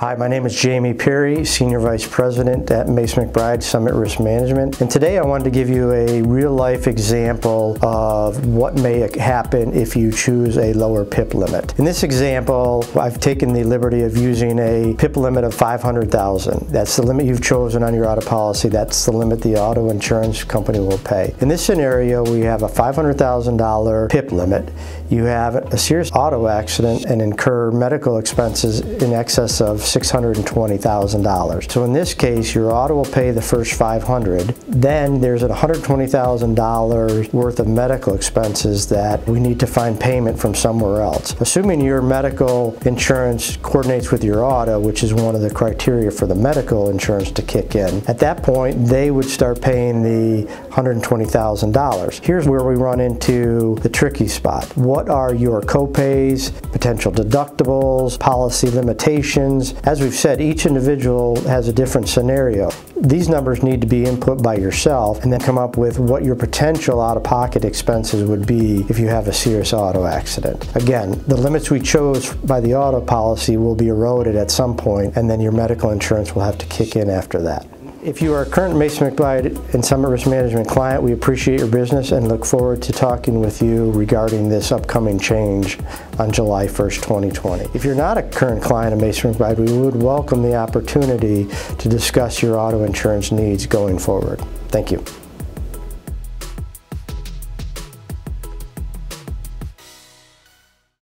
Hi, my name is Jamie Perry, Senior Vice President at Mace McBride Summit Risk Management. And today I wanted to give you a real-life example of what may happen if you choose a lower PIP limit. In this example, I've taken the liberty of using a PIP limit of $500,000. That's the limit you've chosen on your auto policy. That's the limit the auto insurance company will pay. In this scenario, we have a $500,000 PIP limit. You have a serious auto accident and incur medical expenses in excess of $620,000. So in this case, your auto will pay the first $500,000. Then there's a $120,000 worth of medical expenses that we need to find payment from somewhere else. Assuming your medical insurance coordinates with your auto, which is one of the criteria for the medical insurance to kick in, at that point they would start paying the $120,000. Here's where we run into the tricky spot. What are your co-pays, potential deductibles, policy limitations? As we've said, each individual has a different scenario. These numbers need to be input by yourself and then come up with what your potential out-of-pocket expenses would be if you have a serious auto accident. Again, the limits we chose by the auto policy will be eroded at some point, and then your medical insurance will have to kick in after that. If you are a current Mace McBride and Summit Risk Management client, we appreciate your business and look forward to talking with you regarding this upcoming change on July 1st, 2020. If you're not a current client of Mace McBride, we would welcome the opportunity to discuss your auto insurance needs going forward. Thank you.